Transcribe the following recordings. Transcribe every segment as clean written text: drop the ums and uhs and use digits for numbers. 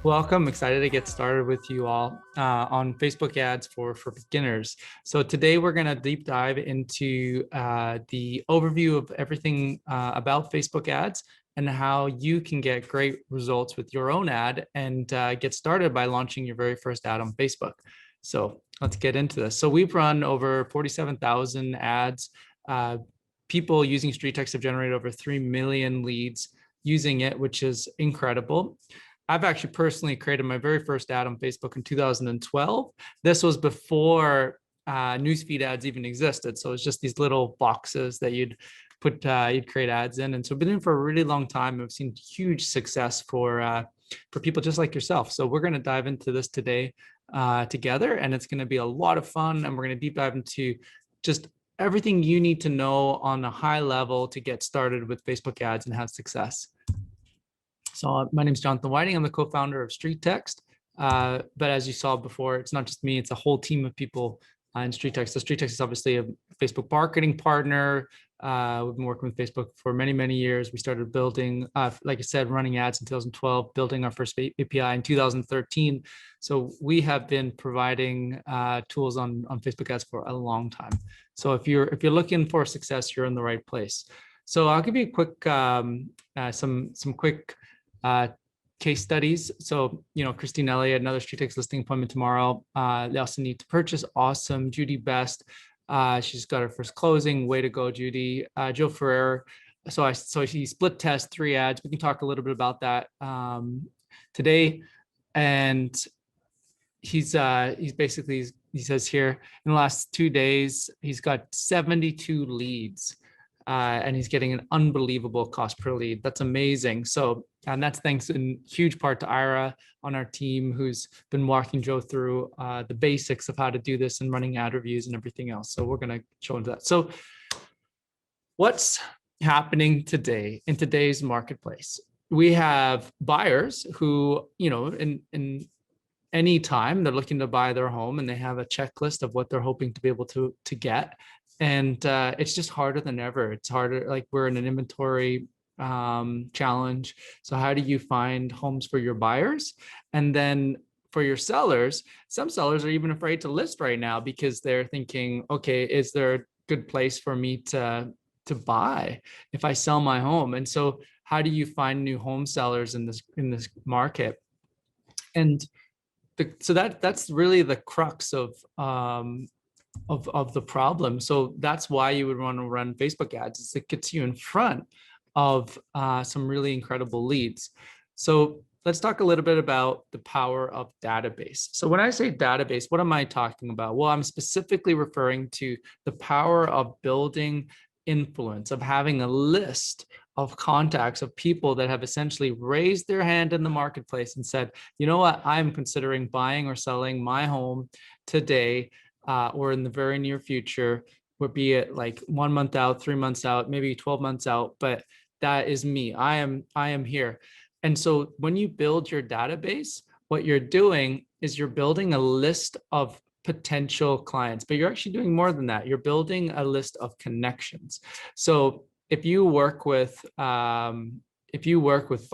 Welcome. Excited to get started with you all on Facebook ads for beginners. So today we're going to deep dive into the overview of everything about Facebook ads and how you can get great results with your own ad and get started by launching your very first ad on Facebook. So let's get into this. So we've run over 47,000 ads. People using StreetText have generated over 3 million leads using it, which is incredible. I've actually personally created my very first ad on Facebook in 2012. This was before newsfeed ads even existed. So it's just these little boxes that you'd create ads in. And so I've been in for a really long time. I've seen huge success for people just like yourself. So we're going to dive into this today together, and it's going to be a lot of fun. And we're going to deep dive into just everything you need to know on a high level to get started with Facebook ads and have success. So my name is Jonathan Whiting. I'm the co-founder of StreetText. But as you saw before, it's not just me, it's a whole team of people in StreetText. So StreetText is obviously a Facebook marketing partner. We've been working with Facebook for many, many years. We started building, like I said, running ads in 2012, building our first API in 2013. So we have been providing tools on Facebook ads for a long time. So if you're looking for success, you're in the right place. So I'll give you a quick, some quick case studies. So, Christine Elliott, another StreetText listing appointment tomorrow. They also need to purchase. Awesome. Judy Best. She's got her first closing. Way to go, Judy. Joe Ferrer. So she split test 3 ads. We can talk a little bit about that today. And he says here in the last 2 days, he's got 72 leads. And he's getting an unbelievable cost per lead. That's amazing. So, and that's thanks in huge part to Ira on our team, who's been walking Joe through the basics of how to do this and running ad reviews and everything else. So we're going to show into that. So what's happening today in today's marketplace? We have buyers who, in any time they're looking to buy their home and they have a checklist of what they're hoping to be able to get. And it's just harder than ever. It's harder, like we're in an inventory challenge. So how do you find homes for your buyers? And then for your sellers, some sellers are even afraid to list right now because they're thinking, okay, is there a good place for me to buy if I sell my home? And so how do you find new home sellers in this market? And so that's really the crux of the problem. So that's why you would want to run Facebook ads, is it gets you in front of some really incredible leads. So let's talk a little bit about the power of database. So when I say database, what am I talking about? Well, I'm specifically referring to the power of building influence, of having a list of contacts of people that have essentially raised their hand in the marketplace and said, you know what, I'm considering buying or selling my home today or in the very near future, would be it like 1 month out, 3 months out, maybe 12 months out, but that is me. I am here. And so when you build your database, what you're doing is you're building a list of potential clients, but you're actually doing more than that. You're building a list of connections. So if you work with buyers, if you work with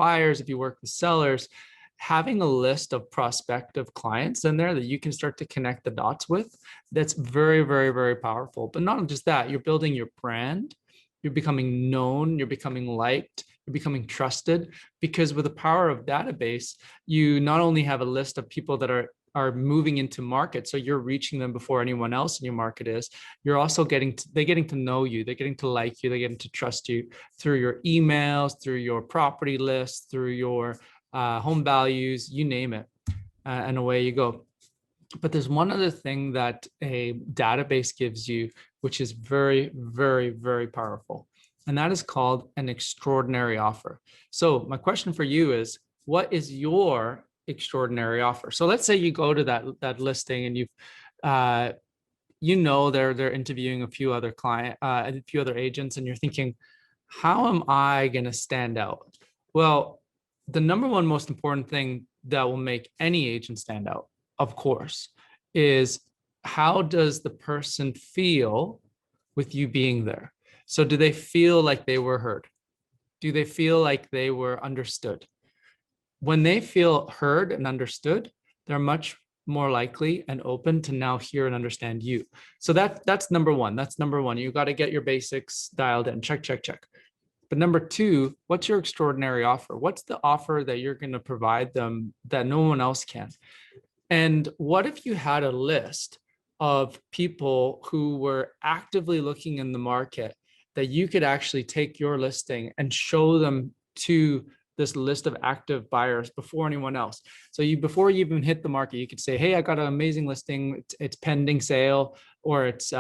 sellers, having a list of prospective clients in there that you can start to connect the dots with, that's very, very, very powerful. But not just that, you're building your brand, you're becoming known, you're becoming liked, you're becoming trusted, because with the power of database, you not only have a list of people that are moving into market, so you're reaching them before anyone else in your market is, you're also getting to know you, they're getting to like you, they're getting to trust you through your emails, through your property list, through your home values, you name it, and away you go. But there's one other thing that a database gives you, which is very, very, very powerful. And that is called an extraordinary offer. So my question for you is, what is your extraordinary offer? So let's say you go to that listing and they're interviewing a few other agents, and you're thinking, how am I going to stand out? Well, the number one most important thing that will make any agent stand out, of course, is how does the person feel with you being there? So do they feel like they were heard? Do they feel like they were understood? when they feel heard and understood, they're much more likely and open to now hear and understand you. So that's number one. That's number one. You got to get your basics dialed in. Check, check, check. But number two, what's your extraordinary offer? What's the offer that you're going to provide them that no one else can? And what if you had a list of people who were actively looking in the market that you could actually take your listing and show them to this list of active buyers before anyone else? So before you even hit the market, you could say, hey, I got an amazing listing. It's pending sale, or it's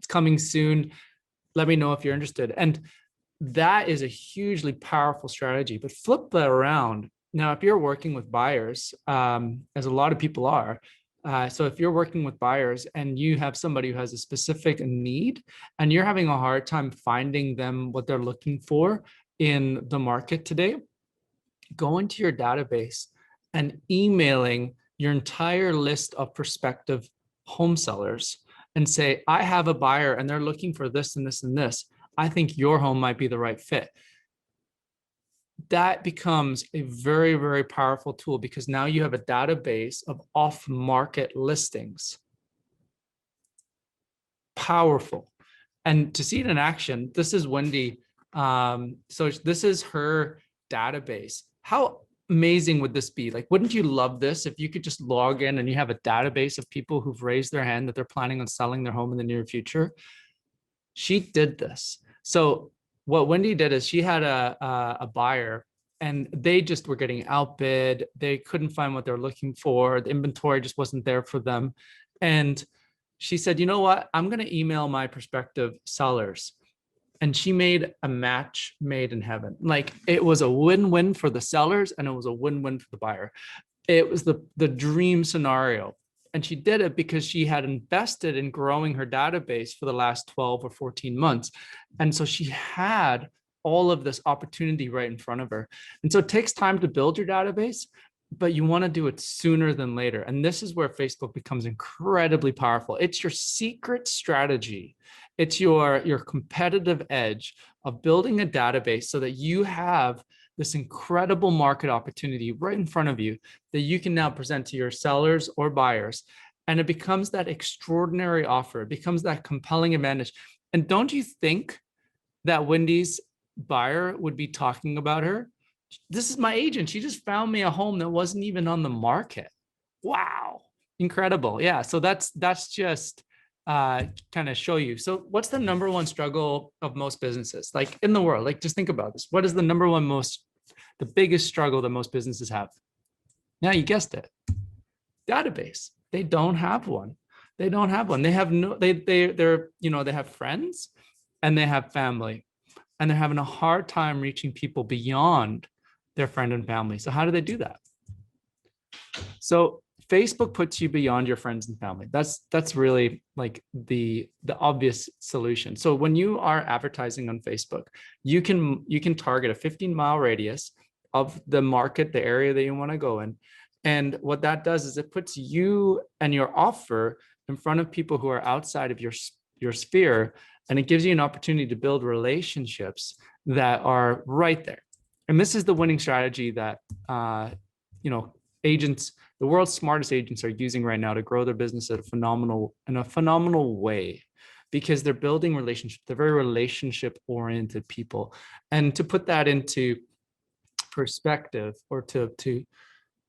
coming soon. Let me know if you're interested. And that is a hugely powerful strategy. But flip that around. Now, if you're working with buyers, as a lot of people are, so if you're working with buyers and you have somebody who has a specific need and you're having a hard time finding them what they're looking for in the market today, go into your database and emailing your entire list of prospective home sellers and say, I have a buyer and they're looking for this and this and this. I think your home might be the right fit. That becomes a very, very powerful tool, because now you have a database of off-market listings. Powerful. And to see it in action, this is Wendy. So this is her database. How amazing would this be? Like, wouldn't you love this if you could just log in and you have a database of people who've raised their hand that they're planning on selling their home in the near future? She did this. So what Wendy did is she had a buyer and they just were getting outbid. They couldn't find what they're looking for. The inventory just wasn't there for them. And she said, you know what? I'm going to email my prospective sellers. And she made a match made in heaven. Like, it was a win-win for the sellers and it was a win-win for the buyer. It was the dream scenario. And she did it because she had invested in growing her database for the last 12 or 14 months. And so she had all of this opportunity right in front of her. And so it takes time to build your database, but you want to do it sooner than later. And this is where Facebook becomes incredibly powerful. It's your secret strategy. It's your competitive edge of building a database so that you have this incredible market opportunity right in front of you that you can now present to your sellers or buyers. And it becomes that extraordinary offer. It becomes that compelling advantage. And don't you think that Wendy's buyer would be talking about her? This is my agent. She just found me a home that wasn't even on the market. Wow. Incredible. Yeah. So that's just kind of show you. So what's the number one struggle of most businesses, like in the world? Like, just think about this. What is the number one the biggest struggle that most businesses have? Now, you guessed it. Database. They don't have one. They don't have one. They have no, they're, they have friends and they have family, and they're having a hard time reaching people beyond their friend and family. So how do they do that? So Facebook puts you beyond your friends and family. That's really like the obvious solution. So when you are advertising on Facebook, you can target a 15-mile radius of the market, the area that you want to go in. And what that does is it puts you and your offer in front of people who are outside of your sphere, and it gives you an opportunity to build relationships that are right there. And this is the winning strategy that agents, the world's smartest agents, are using right now to grow their business in a phenomenal way, because they're building relationships. They're very relationship-oriented people. And to put that into perspective, or to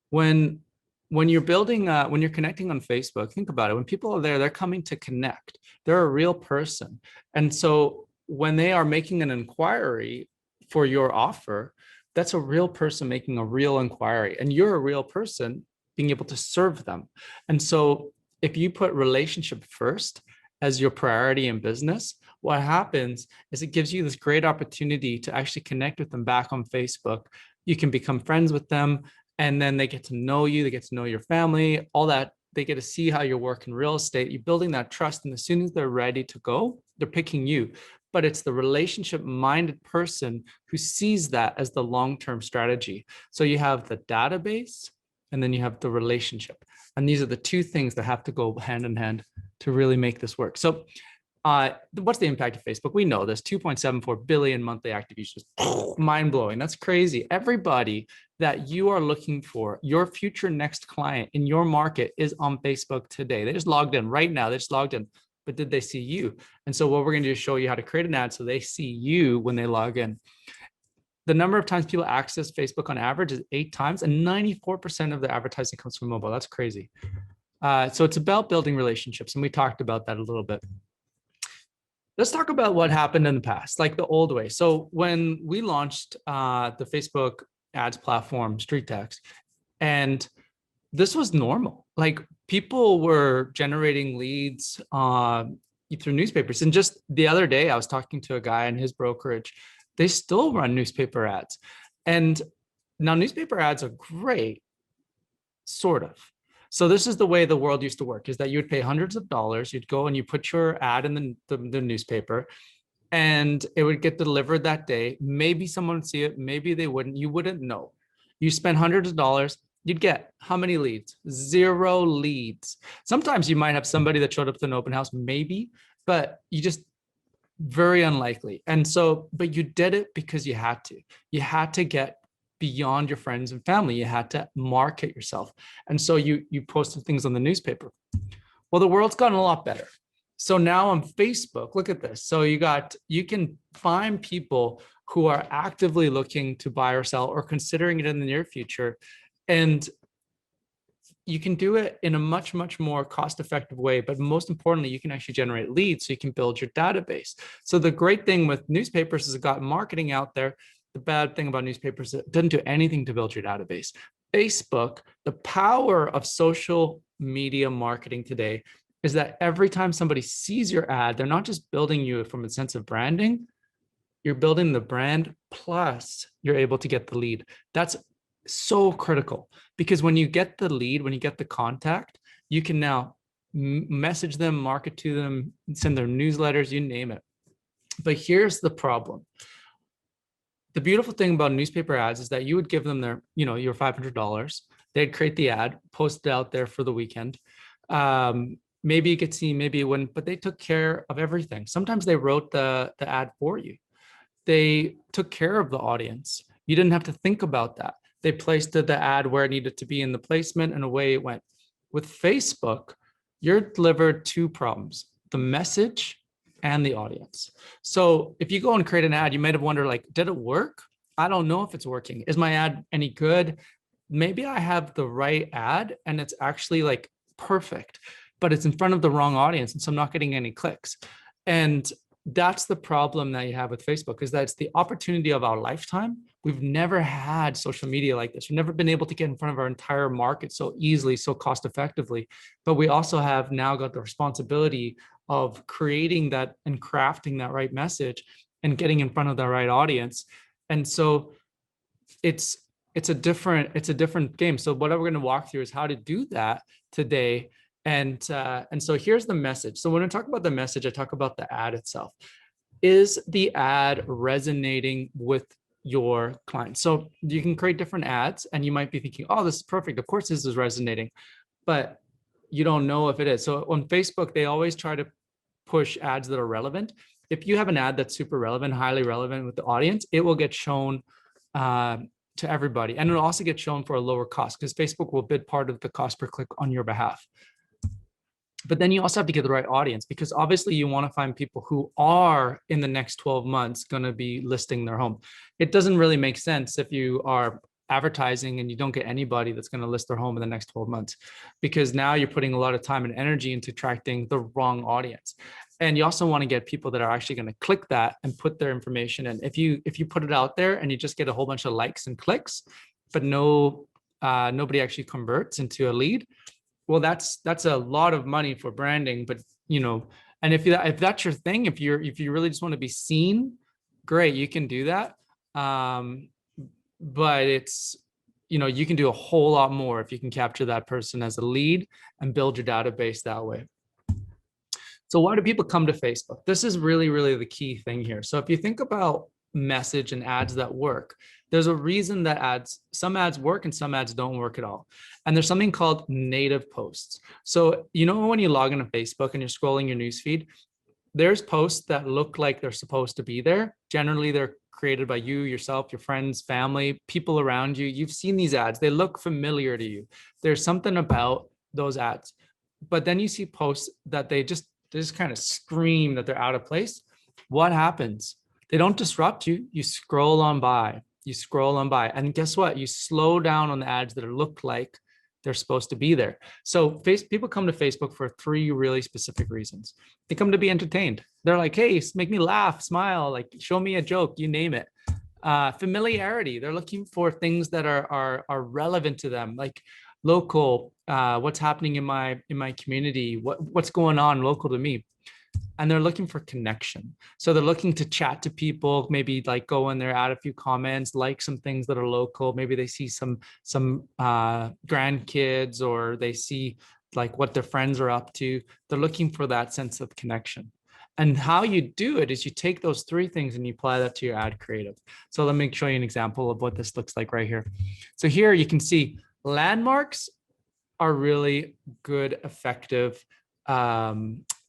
when you're building, when you're connecting on Facebook, think about it. When people are there, they're coming to connect. They're a real person. And so when they are making an inquiry for your offer, that's a real person making a real inquiry, and you're a real person being able to serve them. And so if you put relationship first as your priority in business, what happens is it gives you this great opportunity to actually connect with them back on Facebook. You can become friends with them, and then they get to know you, they get to know your family, all that. They get to see how you work in real estate. You're building that trust, and as soon as they're ready to go, they're picking you. But it's the relationship-minded person who sees that as the long-term strategy. So you have the database, and then you have the relationship. And these are the two things that have to go hand in hand to really make this work. So What's the impact of Facebook? We know this, 2.74 billion monthly active users. Mind blowing. That's crazy. Everybody that you are looking for, your future next client in your market is on Facebook today. They just logged in right now. They just logged in, but did they see you? And so what we're going to do is show you how to create an ad so they see you when they log in. The number of times people access Facebook on average is 8 times, and 94% of the advertising comes from mobile. That's crazy. So it's about building relationships, and we talked about that a little bit. Let's talk about what happened in the past, like the old way. So when we launched the Facebook ads platform, StreetText, and this was normal. Like people were generating leads through newspapers. And just the other day, I was talking to a guy in his brokerage. They still run newspaper ads. And now newspaper ads are great, sort of. So this is the way the world used to work, is that you would pay hundreds of dollars. You'd go and you put your ad in the newspaper, and it would get delivered that day. Maybe someone would see it, maybe they wouldn't. You wouldn't know. You spend hundreds of dollars. You'd get how many leads? 0 leads. Sometimes you might have somebody that showed up to an open house, maybe, but you just very unlikely. And so, but you did it because you had to. You had to get beyond your friends and family. You had to market yourself. And so you posted things on the newspaper. Well, the world's gotten a lot better. So now on Facebook, look at this. So you can find people who are actively looking to buy or sell or considering it in the near future. And you can do it in a much, much more cost-effective way. But most importantly, you can actually generate leads so you can build your database. So the great thing with newspapers is it got marketing out there. The bad thing about newspapers is it doesn't do anything to build your database. Facebook, the power of social media marketing today is that every time somebody sees your ad, they're not just building you from a sense of branding, you're building the brand, plus you're able to get the lead. That's so critical, because when you get the lead, when you get the contact, you can now message them, market to them, send their newsletters, you name it. But here's the problem. The beautiful thing about newspaper ads is that you would give them their, your $500. They'd create the ad, post it out there for the weekend. Maybe you could see, maybe you wouldn't, but they took care of everything. Sometimes they wrote the ad for you. They took care of the audience. You didn't have to think about that. They placed the ad where it needed to be in the placement, and away it went. With Facebook, you're delivered 2 problems: the message and the audience. So if you go and create an ad, you might have wondered, like, did it work? I don't know if it's working. Is my ad any good? Maybe I have the right ad and it's actually like perfect, but it's in front of the wrong audience, and so I'm not getting any clicks. And that's the problem that you have with Facebook, is that it's the opportunity of our lifetime. We've never had social media like this. We've never been able to get in front of our entire market so easily, so cost effectively. But we also have now got the responsibility of creating that and crafting that right message and getting in front of the right audience. And so it's a different game. So what we're going to walk through is how to do that today. And so here's the message. So when I talk about the message, I talk about the ad itself. Is the ad resonating with your client? So you can create different ads, and you might be thinking, oh, this is perfect. Of course this is resonating, but you don't know if it is. So on Facebook, they always try to push ads that are relevant. If you have an ad that's super relevant, highly relevant with the audience, it will get shown to everybody. And it'll also get shown for a lower cost, because Facebook will bid part of the cost per click on your behalf. But then you also have to get the right audience, because obviously you want to find people who are in the next 12 months going to be listing their home. It doesn't really make sense if you are advertising and you don't get anybody that's going to list their home in the next 12 months, because now you're putting a lot of time and energy into attracting the wrong audience. And you also want to get people that are actually going to click that and put their information in. If you put it out there and you just get a whole bunch of likes and clicks, but nobody actually converts into a lead, well, that's a lot of money for branding. But and if that's your thing, if you really just want to be seen, great, you can do that. But it's, you can do a whole lot more if you can capture that person as a lead and build your database that way. So why do people come to Facebook? This is really, really the key thing here. So if you think about message and ads that work, there's a reason that some ads work and some ads don't work at all. And there's something called native posts. So when you log into Facebook and you're scrolling your newsfeed, there's posts that look like they're supposed to be there. Generally, they're created by you, yourself, your friends, family, people around you. You've seen these ads. They look familiar to you. There's something about those ads. But then you see posts that they just kind of scream that they're out of place. What happens? They don't disrupt you. You scroll on by. You scroll on by. And guess what? You slow down on the ads that look like they're supposed to be there. So people come to Facebook for 3 really specific reasons. They come to be entertained. They're like, hey, make me laugh, smile, like show me a joke, you name it. Familiarity. They're looking for things that are relevant to them, like local, what's happening in my community, what's going on local to me. And they're looking for connection. So they're looking to chat to people, maybe like go in there, add a few comments, like some things that are local. Maybe they see some grandkids, or they see like what their friends are up to. They're looking for that sense of connection. And how you do it is you take those 3 things and you apply that to your ad creative. So let me show you an example of what this looks like right here. So here you can see landmarks are really good, effective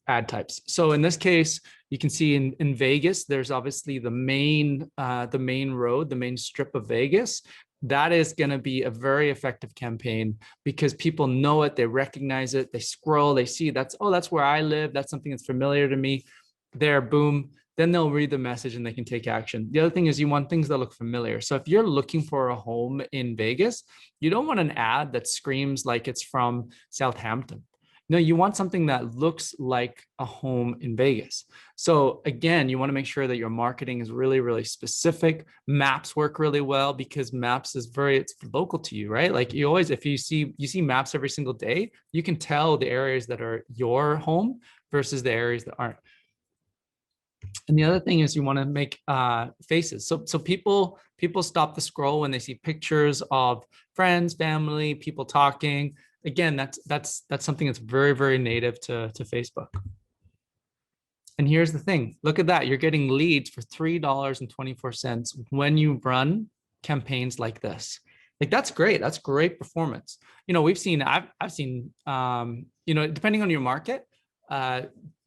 ad types. So in this case, you can see in Vegas, there's obviously the main road, the main strip of Vegas. That is going to be a very effective campaign because people know it, they recognize it, they scroll, they see that's where I live, that's something that's familiar to me. There, boom. Then they'll read the message and they can take action. The other thing is you want things that look familiar. So if you're looking for a home in Vegas, you don't want an ad that screams like it's from Southampton. No, you want something that looks like a home in Vegas. So again, you want to make sure that your marketing is really, really specific. Maps work really well because maps is it's local to you, right? Like you always, if you see maps every single day, you can tell the areas that are your home versus the areas that aren't. And the other thing is you want to make faces. So people stop the scroll when they see pictures of friends, family, people talking. Again, that's something that's very, very native to Facebook. And here's the thing. Look at that. You're getting leads for $3.24 when you run campaigns like this. Like that's great. That's great performance. You know, I've seen you know, depending on your market,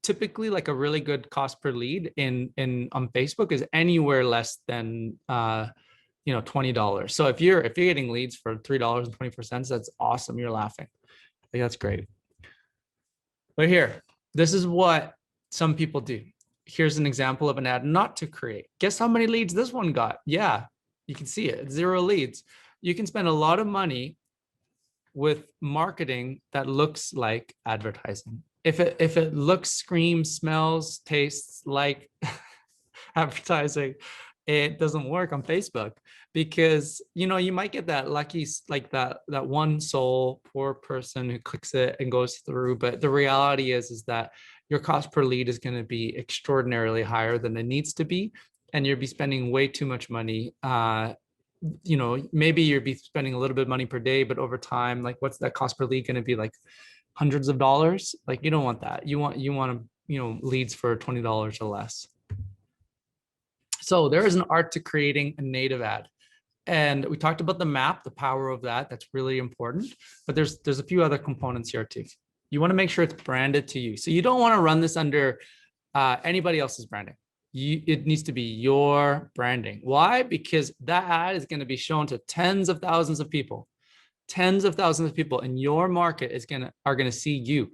typically like a really good cost per lead on Facebook is anywhere less than you know, $20. So if you're getting leads for $3.24, that's awesome. You're laughing. I think that's great. But here, this is what some people do. Here's an example of an ad not to create. Guess how many leads this one got? Yeah, you can see it. 0 leads. You can spend a lot of money with marketing that looks like advertising. If it looks, screams, smells, tastes like advertising, it doesn't work on Facebook because, you know, you might get that lucky, like that one soul poor person who clicks it and goes through. But the reality is that your cost per lead is going to be extraordinarily higher than it needs to be. And you'll be spending way too much money. You know, maybe you'll be spending a little bit of money per day, but over time, like what's that cost per lead going to be? Like hundreds of dollars? Like you don't want that. You want you know, leads for $20 or less. So there is an art to creating a native ad. And we talked about the map, the power of that. That's really important. But there's a few other components here too. You want to make sure it's branded to you. So you don't want to run this under anybody else's branding. It needs to be your branding. Why? Because that ad is going to be shown to tens of thousands of people. Tens of thousands of people in your market are going to see you.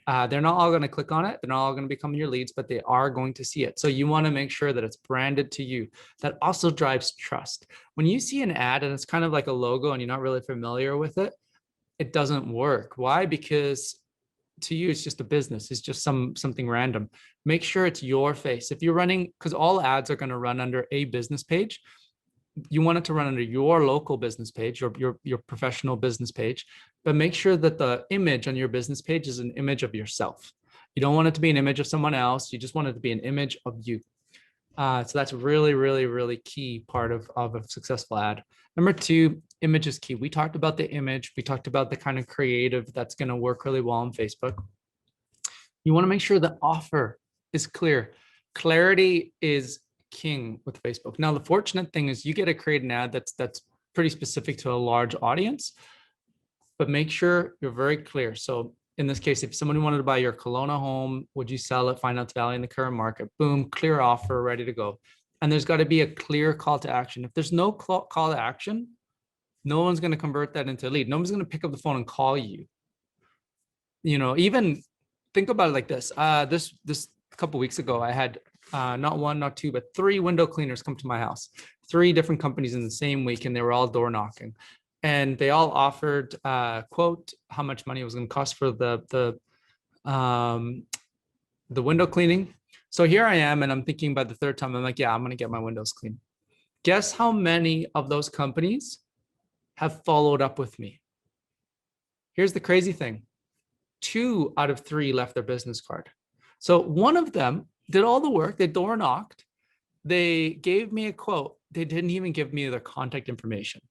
They're not all going to click on it. They're not all going to become your leads, but they are going to see it. So you want to make sure that it's branded to you. That also drives trust. When you see an ad and it's kind of like a logo and you're not really familiar with it, it doesn't work. Why? Because to you, it's just a business. It's just something random. Make sure it's your face. If you're running, because all ads are going to run under a business page, you want it to run under your local business page, your professional business page, but make sure that the image on your business page is an image of yourself. You don't want it to be an image of someone else. You just want it to be an image of you. So that's really, really, really key part of a successful ad. Number 2, image is key. We talked about the image. We talked about the kind of creative that's going to work really well on Facebook. You want to make sure the offer is clear. Clarity is king with Facebook. Now, the fortunate thing is you get to create an ad that's pretty specific to a large audience, but make sure you're very clear. So in this case, if somebody wanted to buy your Kelowna home, would you sell it, find out the value in the current market? Boom, clear offer, ready to go. And there's got to be a clear call to action. If there's no call to action, no one's going to convert that into a lead. No one's going to pick up the phone and call you. You know, even think about it like this. This couple weeks ago, I had not one, not two, but 3 window cleaners come to my house. 3 different companies in the same week, and they were all door knocking. And they all offered quote how much money it was going to cost for the window cleaning. So here I am, and I'm thinking by the 3rd time, I'm like, yeah, I'm going to get my windows cleaned. Guess how many of those companies have followed up with me? Here's the crazy thing. 2 out of 3 left their business card. So one of them did all the work. They door knocked. They gave me a quote. They didn't even give me their contact information.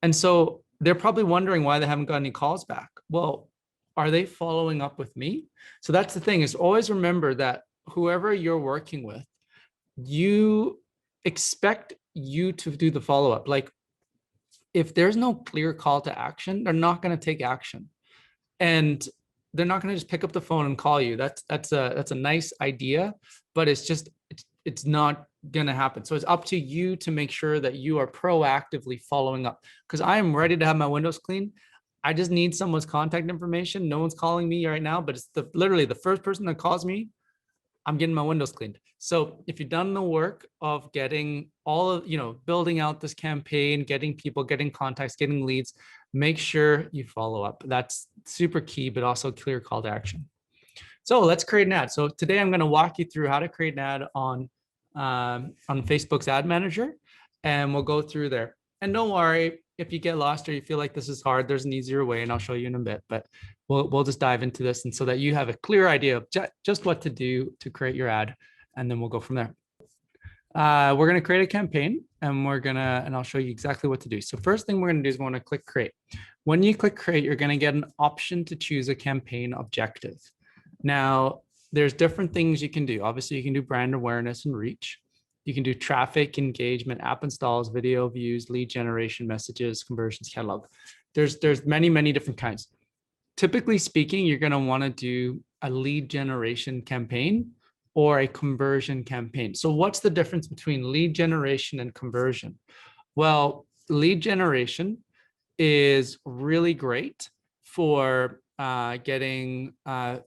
And so they're probably wondering why they haven't got any calls back. Well, are they following up with me? So that's the thing, is always remember that whoever you're working with, you expect you to do the follow-up. Like, if there's no clear call to action, they're not going to take action. And they're not going to just pick up the phone and call you. That's a nice idea, but it's not going to happen. So it's up to you to make sure that you are proactively following up, because I am ready to have my windows cleaned. I just need someone's contact information. No one's calling me right now, but it's literally the first person that calls me, I'm getting my windows cleaned. So if you've done the work of getting all of, building out this campaign, getting people, getting contacts, getting leads, make sure you follow up. That's super key, but also clear call to action. So let's create an ad. So today I'm going to walk you through how to create an ad on Facebook's ad manager, and we'll go through there. And don't worry, if you get lost or you feel like this is hard, there's an easier way, and I'll show you in a bit, but we'll just dive into this, and so that you have a clear idea of just what to do to create your ad, and then we'll go from there. We're going to create a campaign, and I'll show you exactly what to do. So first thing we're going to do is we want to click create. When you click create, you're going to get an option to choose a campaign objective. Now, there's different things you can do. Obviously, you can do brand awareness and reach. You can do traffic, engagement, app installs, video views, lead generation, messages, conversions, catalog. There's many, many different kinds. Typically speaking, you're going to want to do a lead generation campaign or a conversion campaign. So what's the difference between lead generation and conversion? Well, lead generation is really great for getting those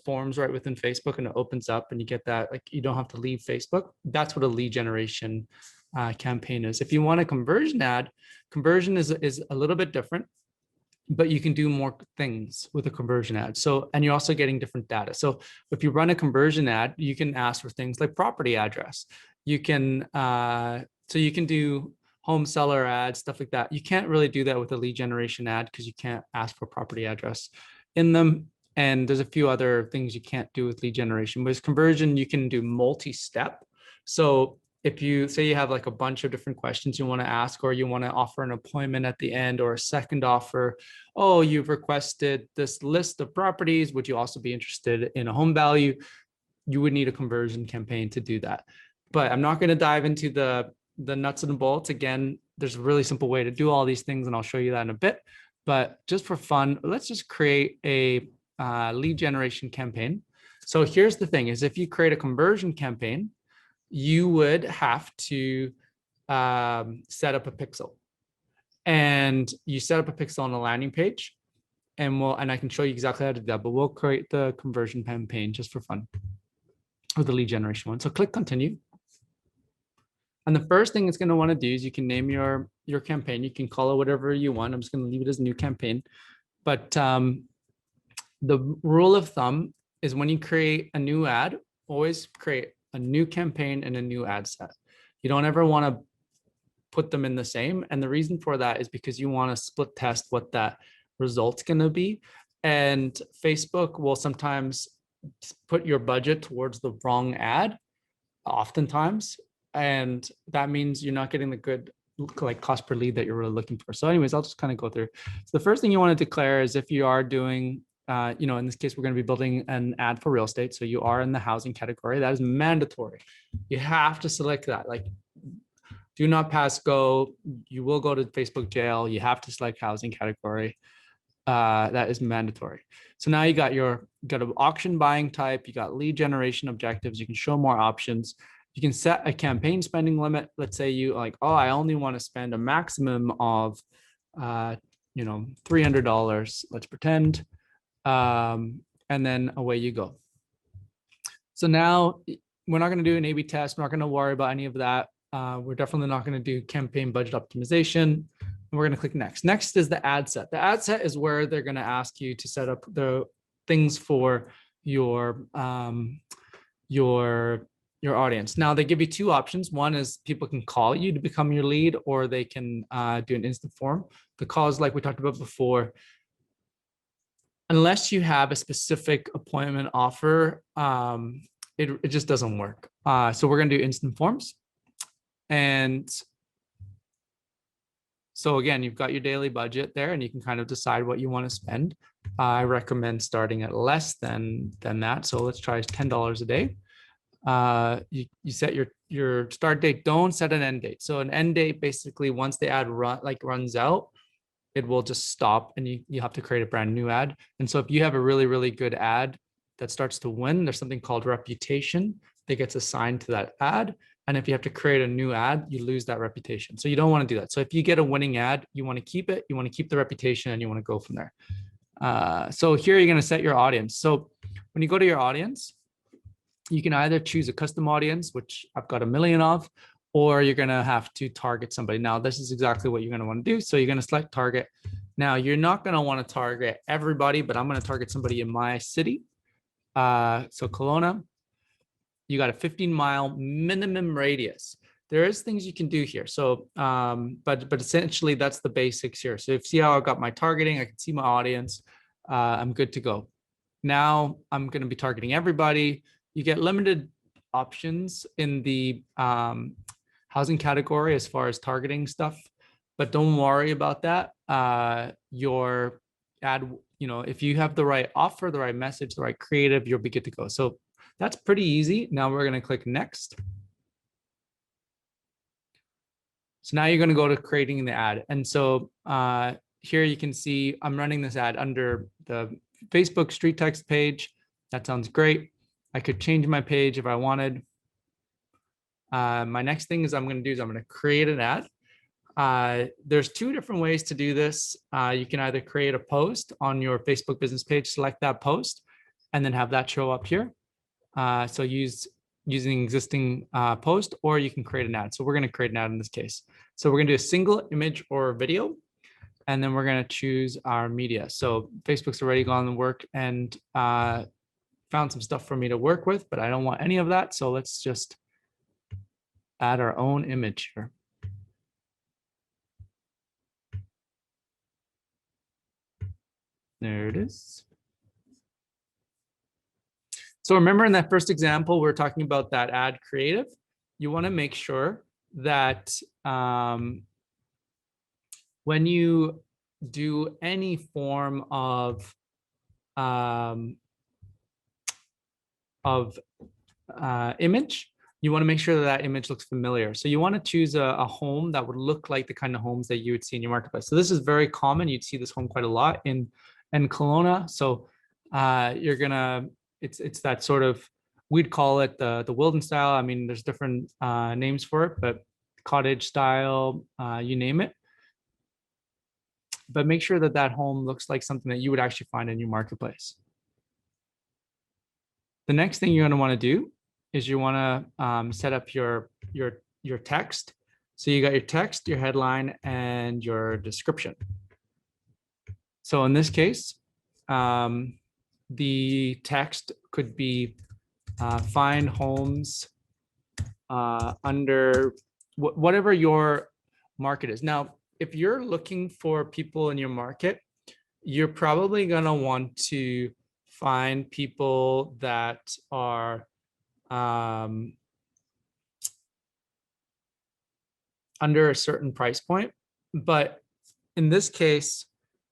forms right within Facebook, and it opens up and you get that, like, you don't have to leave Facebook. That's what a lead generation campaign is. If you want a conversion ad, conversion is a little bit different, but you can do more things with a conversion ad. So, and you're also getting different data. So if you run a conversion ad, you can ask for things like property address. You can, so you can do home seller ads, stuff like that. You can't really do that with a lead generation ad because you can't ask for property address in them. And there's a few other things you can't do with lead generation. With conversion, you can do multi-step. So if you say you have like a bunch of different questions you want to ask, or you want to offer an appointment at the end, or a second offer, oh, you've requested this list of properties, would you also be interested in a home value? You would need a conversion campaign to do that. But I'm not going to dive into the nuts and bolts. Again, there's a really simple way to do all these things, and I'll show you that in a bit. But just for fun, let's just create a lead generation campaign. So here's the thing, is if you create a conversion campaign, you would have to set up a pixel, and you set up a pixel on a landing page, and I can show you exactly how to do that, but we'll create the conversion campaign just for fun, or the lead generation one. So click continue. And the first thing it's going to want to do is you can name your campaign. You can call it whatever you want. I'm just going to leave it as new campaign. But the rule of thumb is when you create a new ad, always create a new campaign and a new ad set. You don't ever want to put them in the same. And the reason for that is because you want to split test what that result's going to be. And Facebook will sometimes put your budget towards the wrong ad, oftentimes. And that means you're not getting the good like cost per lead that you're really looking for. So anyways, I'll just kind of go through. So the first thing you want to declare is if you are doing, in this case, we're going to be building an ad for real estate. So you are in the housing category. That is mandatory. You have to select that. Like, Do not pass go. You will go to Facebook jail. You have to select housing category. That is mandatory. So now you got an auction buying type, you got lead generation objectives, you can show more options. You can set a campaign spending limit. Let's say you like, oh, I only want to spend a maximum of $300, let's pretend. And then away you go. So now we're not going to do an A/B test. We're not going to worry about any of that. We're definitely not going to do campaign budget optimization. And we're going to click next. Next is the ad set. The ad set is where they're going to ask you to set up the things for your audience. Now they give you two options. One is people can call you to become your lead, or they can do an instant form. The calls, like we talked about before, unless you have a specific appointment offer, it just doesn't work. So we're going to do instant forms. And so again, you've got your daily budget there, and you can kind of decide what you want to spend. I recommend starting at less than that. So let's try $10 a day. You set your start date. Don't set an end date. So an end date, basically, once the ad runs out, it will just stop, and you have to create a brand new ad. And so if you have a really, really good ad that starts to win, there's something called reputation that gets assigned to that ad. And if you have to create a new ad, you lose that reputation. So you don't want to do that. So if you get a winning ad, you want to keep it, you want to keep the reputation, and you want to go from there. So here you're going to set your audience. So when you go to your audience, you can either choose a custom audience, which I've got 1 million of, or you're going to have to target somebody. Now, this is exactly what you're going to want to do. So you're going to select target. Now, you're not going to want to target everybody, but I'm going to target somebody in my city. So Kelowna, you got a 15-mile minimum radius. There is things you can do here. So, but essentially that's the basics here. So if you see how I got my targeting, I can see my audience. I'm good to go. Now I'm going to be targeting everybody. You get limited options in the housing category as far as targeting stuff, but don't worry about that. Your ad, if you have the right offer, the right message, the right creative, you'll be good to go. So that's pretty easy. Now we're going to click next. So now you're going to go to creating the ad. And so here you can see I'm running this ad under the Facebook StreetText page. That sounds great. I could change my page if I wanted. My next thing is I'm going to create an ad. There's two different ways to do this. You can either create a post on your Facebook business page, select that post, and then have that show up here. So using existing post, or you can create an ad. So we're going to create an ad in this case. So we're going to do a single image or video, and then we're going to choose our media. So Facebook's already gone to work and found some stuff for me to work with, but I don't want any of that. So let's just add our own image here. There it is. So remember in that first example, we're talking about that ad creative. You want to make sure that when you do any form of image, you want to make sure that that image looks familiar. So you want to choose a home that would look like the kind of homes that you would see in your marketplace. So this is very common. You'd see this home quite a lot in Kelowna. So you're gonna, it's that sort of, we'd call it the Wilden style. I mean, there's different names for it, but cottage style, you name it. But make sure that that home looks like something that you would actually find in your marketplace. The next thing you're going to want to do is you want to set up your text. So you got your text, your headline, and your description. So in this case, the text could be find homes under whatever your market is. Now, if you're looking for people in your market, you're probably going to want to find people that are under a certain price point. But in this case,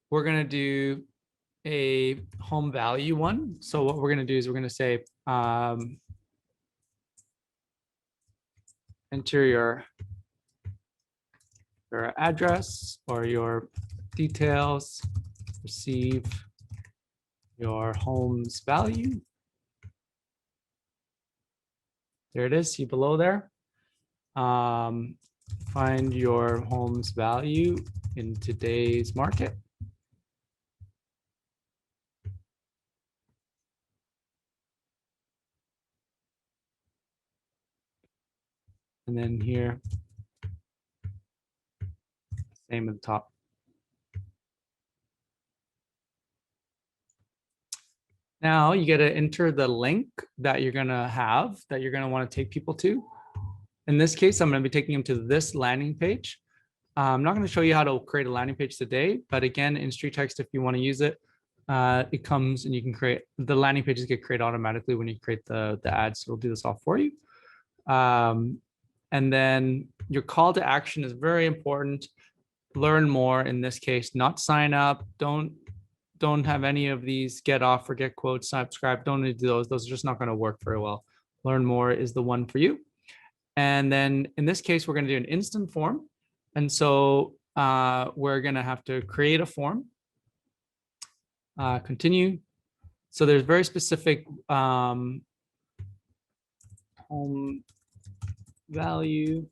we're going to do a home value one. So what we're going to do is we're going to say interior your address or your details, receive your home's value. There it is, see below there. Find your home's value in today's market. And then here, same at the top. Now you got to enter the link that you're going to have, that you're going to want to take people to. In this case, I'm going to be taking them to this landing page. I'm not going to show you how to create a landing page today, but again, in StreetText, if you want to use it, it comes and you can create, the landing pages get created automatically when you create the ads. So it'll do this all for you. And then your call to action is very important. Learn more in this case, not sign up. Don't have any of these get off, forget quotes, subscribe. Don't need to do those. Those are just not going to work very well. Learn more is the one for you. And then in this case, we're going to do an instant form. And so we're going to have to create a form. Continue. So there's very specific home value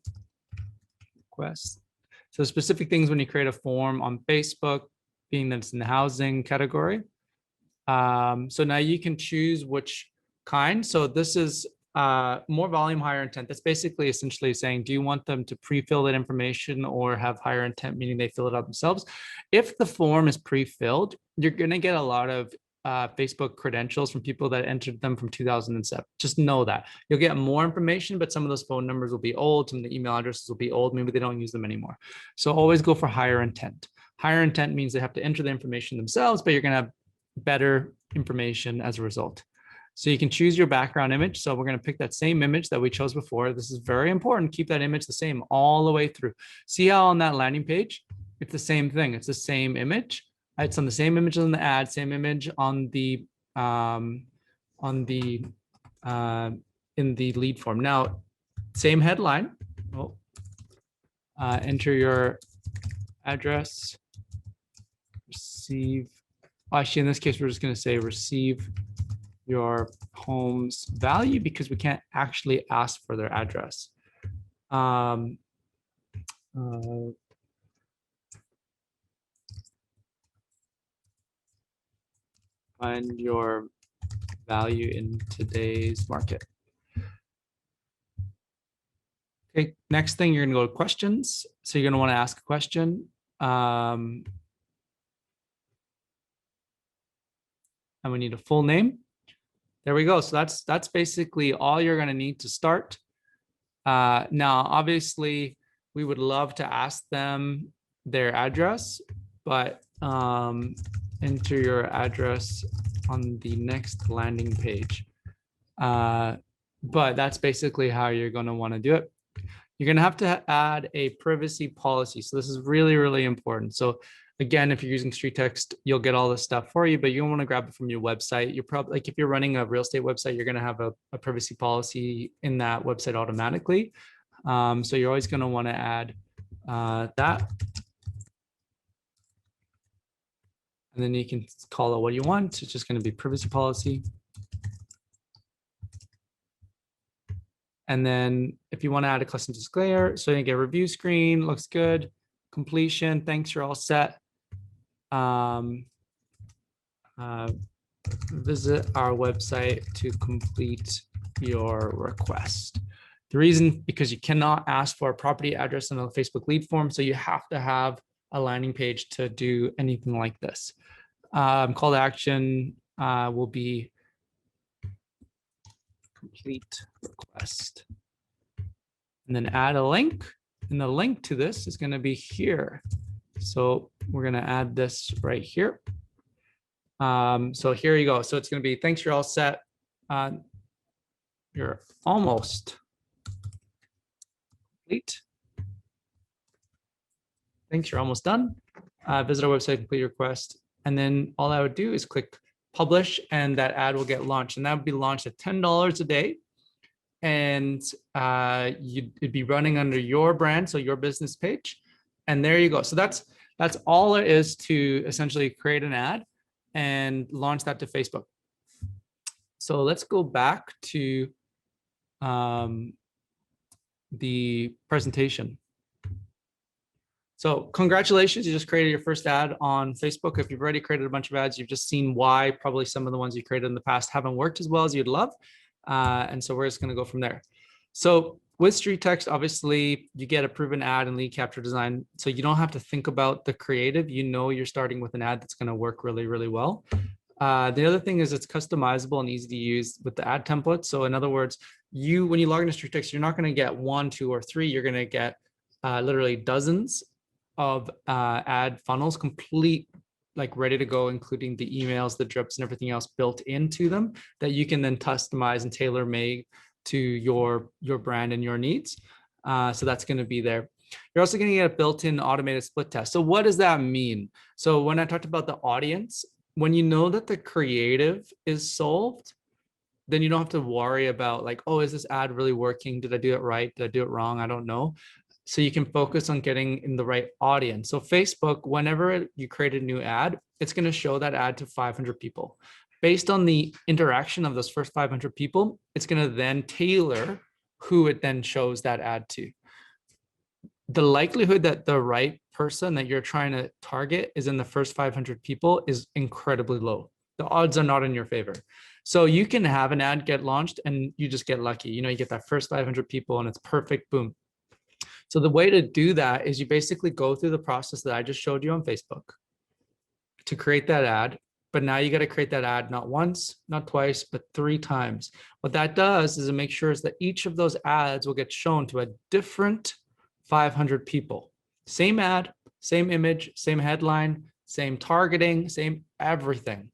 request. So specific things when you create a form on Facebook, being that it's in the housing category. So now you can choose which kind. So this is more volume, higher intent. That's basically essentially saying, do you want them to pre-fill that information or have higher intent, meaning they fill it out themselves? If the form is pre-filled, you're going to get a lot of Facebook credentials from people that entered them from 2007. Just know that. You'll get more information, but some of those phone numbers will be old. Some of the email addresses will be old. Maybe they don't use them anymore. So always go for higher intent. Higher intent means they have to enter the information themselves, but you're going to have better information as a result. So you can choose your background image. So we're going to pick that same image that we chose before. This is very important. Keep that image the same all the way through. See how on that landing page, it's the same thing. It's the same image. It's on the same image on the ad, same image on the in the lead form. Now, same headline. Oh, enter your address. Receive. Actually, in this case, we're just going to say receive your home's value because we can't actually ask for their address. Find your value in today's market. Okay, next thing, you're going to go to questions. So you're going to want to ask a question. And we need a full name. There we go. So that's basically all you're going to need to start. Now, obviously, we would love to ask them their address, but enter your address on the next landing page. But that's basically how you're going to want to do it. You're going to have to add a privacy policy. So this is really, really important. So again, if you're using StreetText, you'll get all this stuff for you, but you don't want to grab it from your website. You're probably, like if you're running a real estate website, you're going to have a privacy policy in that website automatically. So you're always going to want to add that. And then you can call it what you want. It's just going to be privacy policy. And then if you want to add a custom disclaimer, so you get a review screen, looks good. Completion, thanks, you're all set. Visit our website to complete your request. The reason, because you cannot ask for a property address in a Facebook lead form, so you have to have a landing page to do anything like this. Call to action will be complete request. And then add a link. And the link to this is going to be here. So we're going to add this right here. So here you go. So it's going to be, thanks, you're all set. You're almost complete. Thanks, you're almost done. Visit our website, complete your request. And then all I would do is click publish, and that ad will get launched. And that would be launched at $10 a day. And it'd be running under your brand, so your business page. And there you go. So that's all it is to essentially create an ad and launch that to Facebook. So let's go back to the presentation. So congratulations, you just created your first ad on Facebook. If you've already created a bunch of ads, you've just seen why probably some of the ones you created in the past haven't worked as well as you'd love. And so we're just going to go from there. So with StreetText, obviously you get a proven ad and lead capture design. So you don't have to think about the creative. You know, you're starting with an ad that's going to work really, really well. The other thing is it's customizable and easy to use with the ad template. So in other words, when you log into StreetText, you're not going to get 1, 2, or 3. You're going to get literally dozens of ad funnels, complete, like ready to go, including the emails, the drips, and everything else built into them that you can then customize and tailor make to your brand and your needs. So that's going to be there. You're also going to get a built-in automated split test. So what does that mean? So when I talked about the audience, when you know that the creative is solved, then you don't have to worry about like, oh, is this ad really working? Did I do it right? Did I do it wrong? I don't know. So you can focus on getting in the right audience. So Facebook, whenever you create a new ad, it's going to show that ad to 500 people. Based on the interaction of those first 500 people, it's going to then tailor who it then shows that ad to. The likelihood that the right person that you're trying to target is in the first 500 people is incredibly low. The odds are not in your favor. So you can have an ad get launched and you just get lucky. You know, you get that first 500 people and it's perfect, boom. So the way to do that is you basically go through the process that I just showed you on Facebook to create that ad. But now you got to create that ad not once, not twice, but 3 times. What that does is it makes sure that each of those ads will get shown to a different 500 people. Same ad, same image, same headline, same targeting, same everything.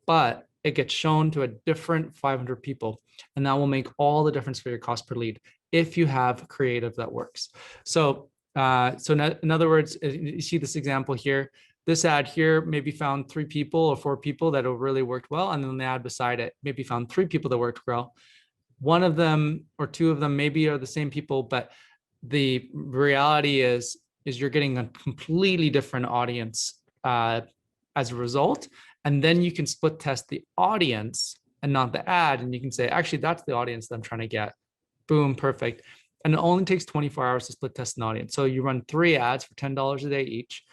But it gets shown to a different 500 people. And that will make all the difference for your cost per lead if you have creative that works. So, in other words, you see this example here. This ad here maybe found 3 people or 4 people that have really worked well. And then the ad beside it maybe found 3 people that worked well. One of them or 2 of them maybe are the same people, but the reality is you're getting a completely different audience as a result. And then you can split test the audience and not the ad. And you can say, actually, that's the audience that I'm trying to get. Boom, perfect. And it only takes 24 hours to split test an audience. So you run 3 ads for $10 a day each,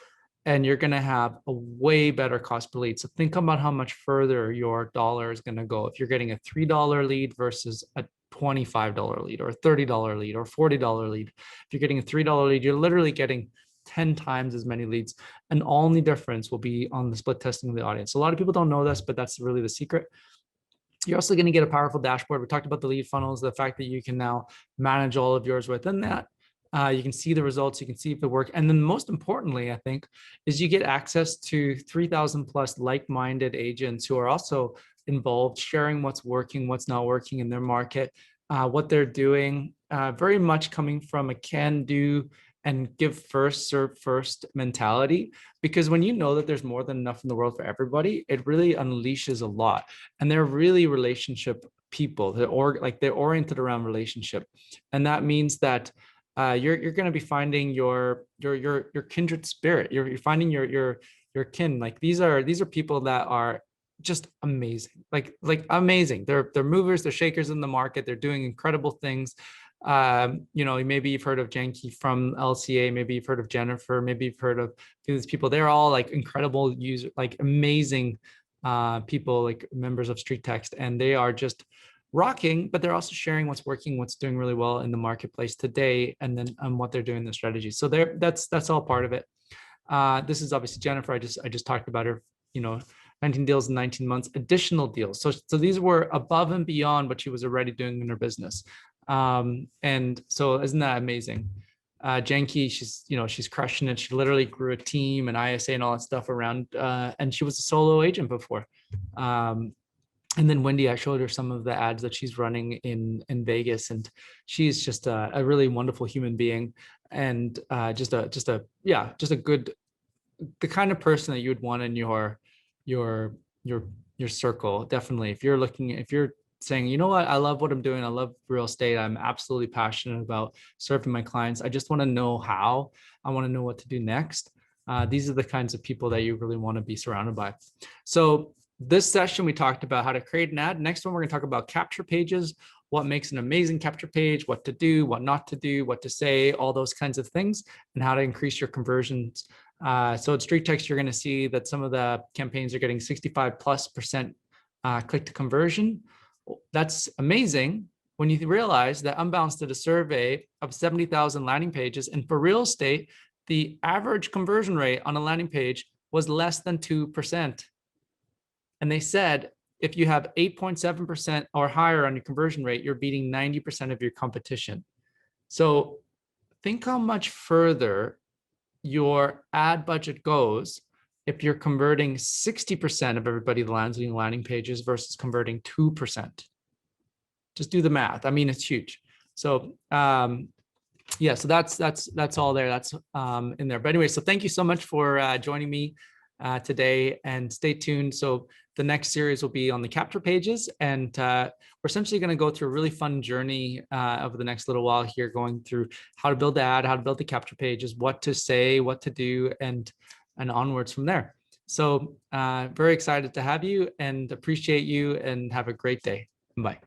and you're going to have a way better cost per lead. So think about how much further your dollar is going to go. If you're getting a $3 lead versus a $25 lead or a $30 lead or $40 lead, if you're getting a $3 lead, you're literally getting 10 times as many leads. And only difference will be on the split testing of the audience. So a lot of people don't know this, but that's really the secret. You're also going to get a powerful dashboard. We talked about the lead funnels, the fact that you can now manage all of yours within that. You can see the results, you can see if it works. And then most importantly, I think, is you get access to 3,000 plus like-minded agents who are also involved, sharing what's working, what's not working in their market, what they're doing, very much coming from a can-do and give first, serve first mentality. Because when you know that there's more than enough in the world for everybody, it really unleashes a lot. And they're really relationship people. They're oriented around relationship. And that means that you're going to be finding your kindred spirit. You're finding your kin. Like these are people that are just amazing, like amazing. They're movers, they're shakers in the market. They're doing incredible things. You know, maybe you've heard of Janky from LCA, maybe you've heard of Jennifer, maybe you've heard of these people. They're all like incredible users, like amazing people, like members of StreetText, and they are just rocking, but they're also sharing what's working, what's doing really well in the marketplace today, and then what they're doing in the strategies. So that's all part of it. This is obviously Jennifer. I just talked about her, you know, 19 deals in 19 months, additional deals. So these were above and beyond what she was already doing in her business. And so isn't that amazing? Janky, she's crushing it. She literally grew a team and ISA and all that stuff around, and she was a solo agent before. And then Wendy, I showed her some of the ads that she's running in Vegas, and she's just a really wonderful human being, and just a good, the kind of person that you would want in your circle. Definitely, if you're saying, you know what, I love what I'm doing. I love real estate. I'm absolutely passionate about serving my clients. I just want to know how. I want to know what to do next. These are the kinds of people that you really want to be surrounded by. So this session, we talked about how to create an ad. Next one, we're going to talk about capture pages, what makes an amazing capture page, what to do, what not to do, what to say, all those kinds of things, and how to increase your conversions. So at StreetText, you're going to see that some of the campaigns are getting 65+% click to conversion. That's amazing when you realize that Unbounce did a survey of 70,000 landing pages, and for real estate, the average conversion rate on a landing page was less than 2%. And they said, if you have 8.7% or higher on your conversion rate, you're beating 90% of your competition. So think how much further your ad budget goes if you're converting 60% of everybody that lands on landing pages versus converting 2%. Just do the math. I mean, it's huge. So yeah, so that's all there. That's in there. But anyway, so thank you so much for joining me today, and stay tuned. So the next series will be on the capture pages, and we're essentially going to go through a really fun journey over the next little while here, going through how to build the ad, how to build the capture pages, what to say, what to do, and onwards from there. So very excited to have you and appreciate you, and have a great day. Bye.